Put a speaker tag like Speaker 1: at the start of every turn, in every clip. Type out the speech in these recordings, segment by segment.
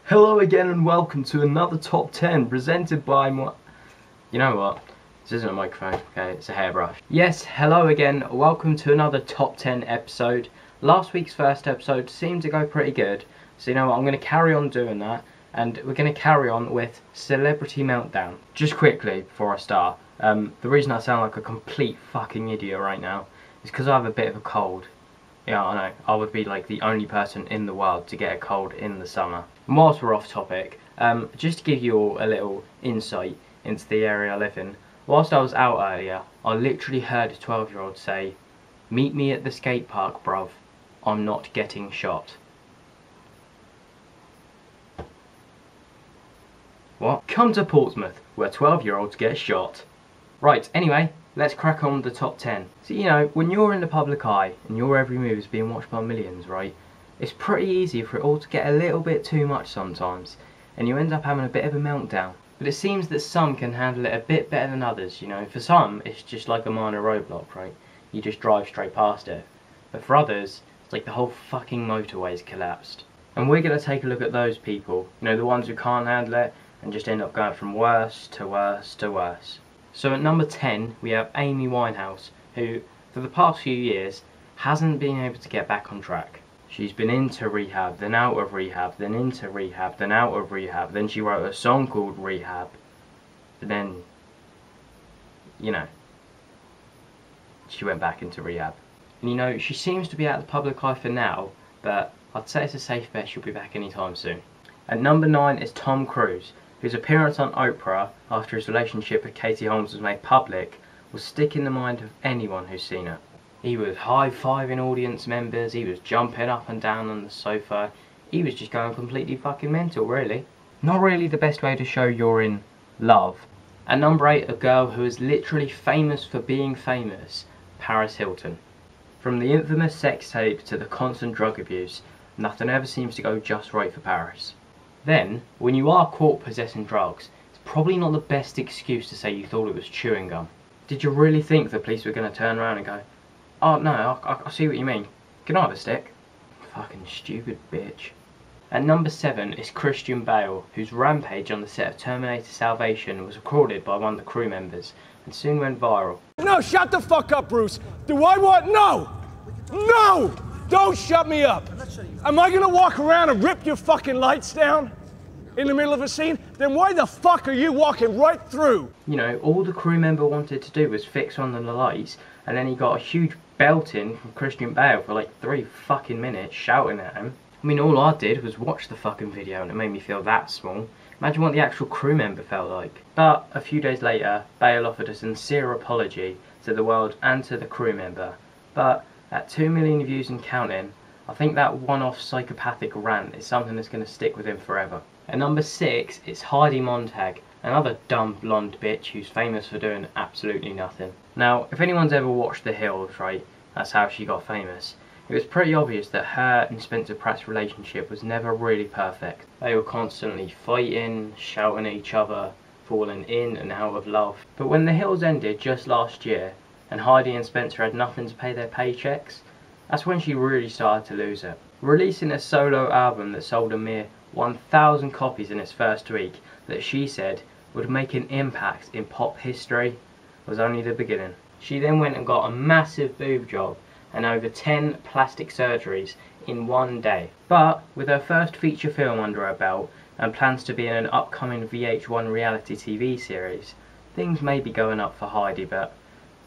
Speaker 1: Hello again and welcome to another Top 10 presented by my... You know what? This isn't a microphone, okay, it's a hairbrush. Yes, hello again, welcome to another Top 10 episode. Last week's first episode seemed to go pretty good, so you know what, I'm going to carry on doing that, and we're going to carry on with Celebrity Meltdown. Just quickly, before I start, the reason I sound like a complete fucking idiot right now is because I have a bit of a cold. Yeah, I know, I would be like the only person in the world to get a cold in the summer. And whilst we're off topic, just to give you all a little insight into the area I live in, whilst I was out earlier, I literally heard a 12-year-old say, "Meet me at the skate park, bruv. I'm not getting shot." What? Come to Portsmouth, where 12-year-olds get shot. Right, anyway, let's crack on with the top 10. So, you know, when you're in the public eye and your every move is being watched by millions, right, it's pretty easy for it all to get a little bit too much sometimes, and you end up having a bit of a meltdown. But it seems that some can handle it a bit better than others, you know. For some, it's just like a minor roadblock, right? You just drive straight past it. But for others, it's like the whole fucking motorway's collapsed. And we're going to take a look at those people, you know, the ones who can't handle it and just end up going from worse to worse to worse. So at number 10, we have Amy Winehouse, who, for the past few years, hasn't been able to get back on track. She's been into rehab, then out of rehab, then into rehab, then out of rehab, then she wrote a song called Rehab, but then, you know, she went back into rehab. And you know, she seems to be out of the public eye for now, but I'd say it's a safe bet she'll be back anytime soon. At number 9 is Tom Cruise, whose appearance on Oprah after his relationship with Katie Holmes was made public will stick in the mind of anyone who's seen it. He was high-fiving audience members, he was jumping up and down on the sofa, he was just going completely fucking mental, really. Not really the best way to show you're in love. At number 8, a girl who is literally famous for being famous, Paris Hilton. From the infamous sex tape to the constant drug abuse, nothing ever seems to go just right for Paris. Then, when you are caught possessing drugs, it's probably not the best excuse to say you thought it was chewing gum. Did you really think the police were going to turn around and go, "Oh no, I see what you mean. Can I have a stick?" Fucking stupid bitch. At number 7 is Christian Bale, whose rampage on the set of Terminator Salvation was recorded by one of the crew members and soon went viral.
Speaker 2: No, shut the fuck up, Bruce. Do I want... No! No! Don't shut me up. Am I gonna walk around and rip your fucking lights down in the middle of a scene? Then why the fuck are you walking right through?
Speaker 1: You know, all the crew member wanted to do was fix on the lights, and then he got a huge belting from Christian Bale for like 3 fucking minutes shouting at him. I mean, all I did was watch the fucking video and it made me feel that small. Imagine what the actual crew member felt like. But a few days later, Bale offered a sincere apology to the world and to the crew member. But at 2 million views and counting, I think that one-off psychopathic rant is something that's going to stick with him forever. At number 6, it's Heidi Montag, another dumb blonde bitch who's famous for doing absolutely nothing. Now, if anyone's ever watched The Hills, right, that's how she got famous. It was pretty obvious that her and Spencer Pratt's relationship was never really perfect. They were constantly fighting, shouting at each other, falling in and out of love. But when The Hills ended just last year, and Heidi and Spencer had nothing to pay their paychecks, that's when she really started to lose it. Releasing a solo album that sold a mere 1,000 copies in its first week, that she said would make an impact in pop history, was only the beginning. She then went and got a massive boob job and over 10 plastic surgeries in one day. But with her first feature film under her belt and plans to be in an upcoming VH1 reality TV series, things may be going up for Heidi, but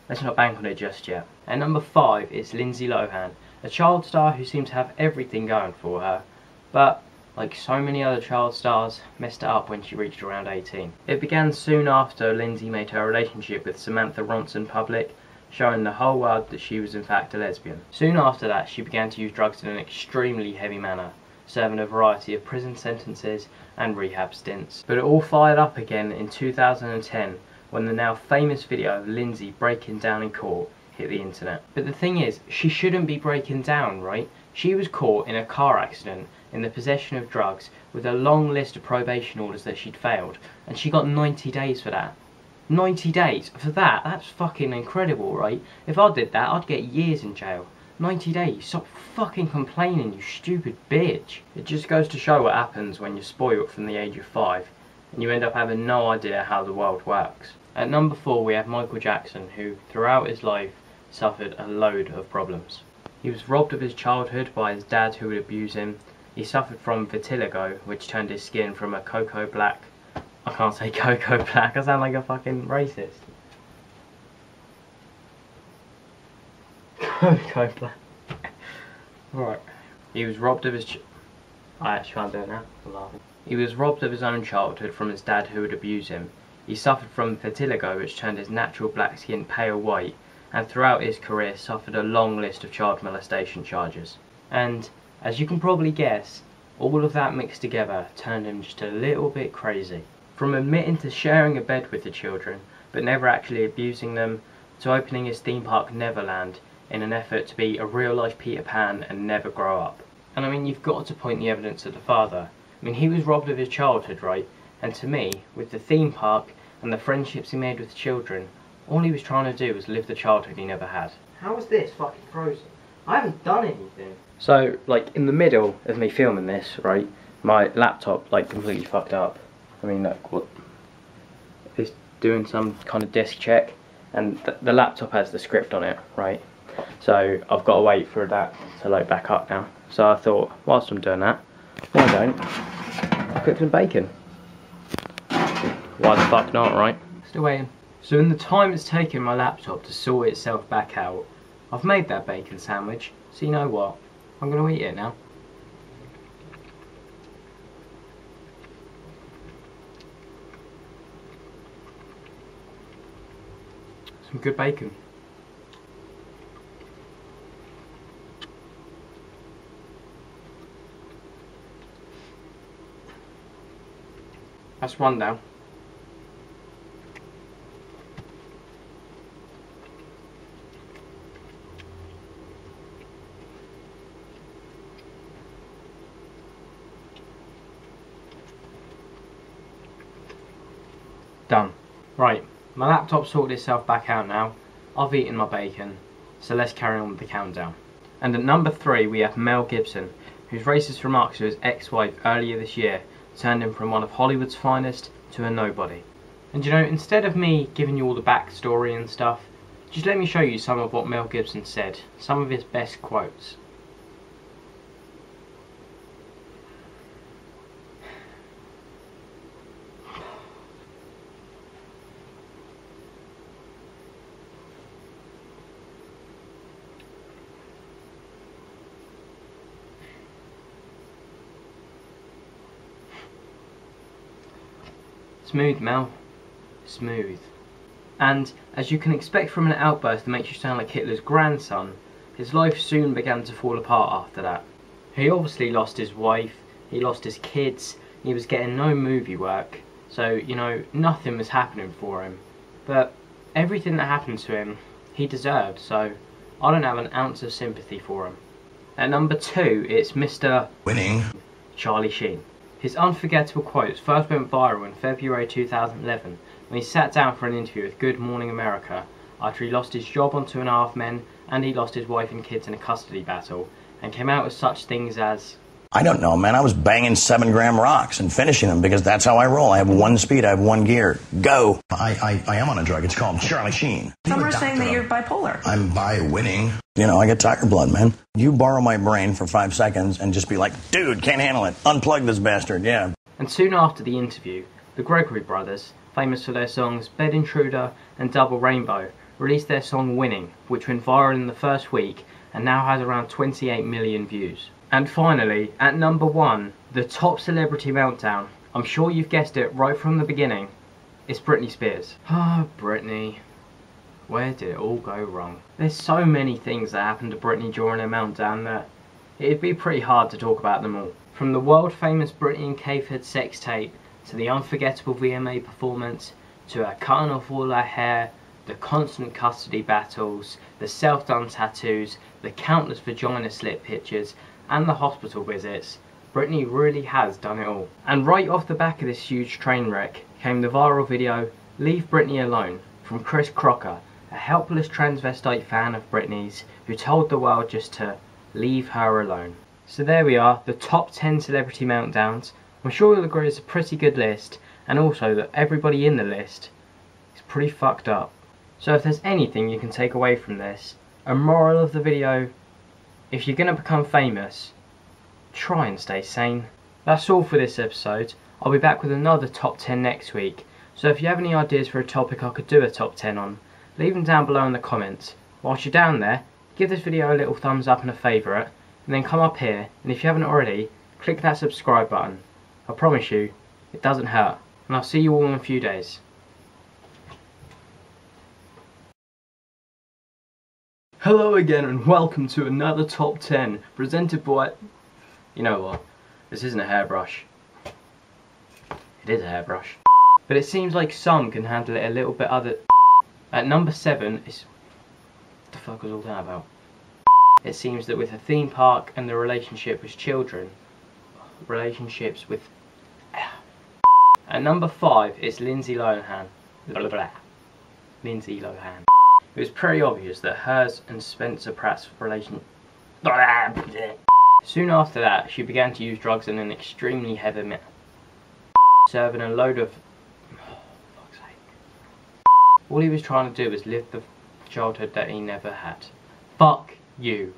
Speaker 1: let's not bank on it just yet. At number 5 is Lindsay Lohan, a child star who seems to have everything going for her, but like so many other child stars, messed it up when she reached around 18. It began soon after Lindsay made her relationship with Samantha Ronson public, showing the whole world that she was in fact a lesbian. Soon after that, she began to use drugs in an extremely heavy manner, serving a variety of prison sentences and rehab stints. But it all fired up again in 2010 when the now famous video of Lindsay breaking down in court hit the internet. But the thing is, she shouldn't be breaking down, right? She was caught in a car accident in the possession of drugs with a long list of probation orders that she'd failed, and she got 90 days for that. 90 days for that? That's fucking incredible, right? If I did that, I'd get years in jail. 90 days. Stop fucking complaining, you stupid bitch. It just goes to show what happens when you're spoiled from the age of 5 and you end up having no idea how the world works. At number 4 we have Michael Jackson, who throughout his life suffered a load of problems. He was robbed of his childhood by his dad, who would abuse him. He suffered from vitiligo, which turned his skin from a cocoa black. I can't say cocoa black, I sound like a fucking racist. Cocoa black. Right. He was robbed of his I actually can't do it now, I'm laughing. He was robbed of his own childhood from his dad, who would abuse him. He suffered from vitiligo, which turned his natural black skin pale white, and throughout his career suffered a long list of child molestation charges. And, as you can probably guess, all of that mixed together turned him just a little bit crazy. From admitting to sharing a bed with the children, but never actually abusing them, to opening his theme park Neverland in an effort to be a real-life Peter Pan and never grow up. And I mean, you've got to point the evidence at the father. I mean, he was robbed of his childhood, right? And to me, with the theme park and the friendships he made with the children, all he was trying to do was live the childhood he never had. How is this fucking frozen? I haven't done anything. So, like, in the middle of me filming this, right, my laptop, like, completely fucked up. I mean, look, what? It's doing some kind of disk check, and the laptop has the script on it, right? So, I've got to wait for that to load back up now. So I thought, whilst I'm doing that, why don't I cook some bacon? Why the fuck not, right? Still waiting. So in the time it's taken my laptop to sort itself back out, I've made that bacon sandwich, so you know what? I'm going to eat it now. Some good bacon. That's one down. Done. Right, my laptop sorted itself back out now. I've eaten my bacon, so let's carry on with the countdown. And at number 3 we have Mel Gibson, whose racist remarks to his ex-wife earlier this year turned him from one of Hollywood's finest to a nobody. And you know, instead of me giving you all the backstory and stuff, just let me show you some of what Mel Gibson said, some of his best quotes. Smooth, Mel. Smooth. And, as you can expect from an outburst that makes you sound like Hitler's grandson, his life soon began to fall apart after that. He obviously lost his wife, he lost his kids, he was getting no movie work, so, you know, nothing was happening for him. But everything that happened to him, he deserved, so I don't have an ounce of sympathy for him. At number 2, it's Mr.
Speaker 3: Winning.
Speaker 1: Charlie Sheen. His unforgettable quotes first went viral in February 2011 when he sat down for an interview with Good Morning America after he lost his job on 2.5 Men and he lost his wife and kids in a custody battle, and came out with such things as,
Speaker 3: I don't know, man. I was banging 7-gram rocks and finishing them because that's how I roll. I have one speed. I have one gear. Go. I am on a drug. It's called Charlie Sheen.
Speaker 4: Some are saying that you're bipolar.
Speaker 3: I'm bi-winning. You know, I get tiger blood, man. You borrow my brain for 5 seconds and just be like, dude, can't handle it. Unplug this bastard, yeah.
Speaker 1: And soon after the interview, the Gregory Brothers, famous for their songs Bed Intruder and Double Rainbow, released their song Winning, which went viral in the first week and now has around 28 million views. And finally, at number 1, the top celebrity meltdown. I'm sure you've guessed it right from the beginning. It's Britney Spears. Ah, Britney. Where did it all go wrong? There's so many things that happened to Britney during her meltdown that it'd be pretty hard to talk about them all. From the world famous Britney and Cafed sex tape, to the unforgettable VMA performance, to her cutting off all her hair, the constant custody battles, the self-done tattoos, the countless vagina slit pictures, and the hospital visits, Britney really has done it all. And right off the back of this huge train wreck came the viral video Leave Britney Alone from Chris Crocker, a helpless transvestite fan of Britney's who told the world just to leave her alone. So there we are, the top 10 celebrity meltdowns. I'm sure you'll agree it's a pretty good list, and also that everybody in the list is pretty fucked up. So if there's anything you can take away from this, a moral of the video: if you're going to become famous, try and stay sane. That's all for this episode. I'll be back with another top 10 next week, so if you have any ideas for a topic I could do a top 10 on, leave them down below in the comments. Whilst you're down there, give this video a little thumbs up and a favourite, and then come up here, and if you haven't already, click that subscribe button. I promise you, it doesn't hurt, and I'll see you all in a few days. Hello again and welcome to another top 10 presented by... You know what, this isn't a hairbrush. It is a hairbrush. But it seems like some can handle it a little bit other... At number 7 is... What the fuck was all that about? It seems that with a theme park and the relationship with children... Relationships with... At number 5 is Lindsay Lohan. Lindsay Lohan. It was pretty obvious that hers and Spencer Pratt's relation... Soon after that, she began to use drugs in an extremely heavy manner, serving a load of... Oh, fuck's sake. All he was trying to do was live the childhood that he never had. Fuck you.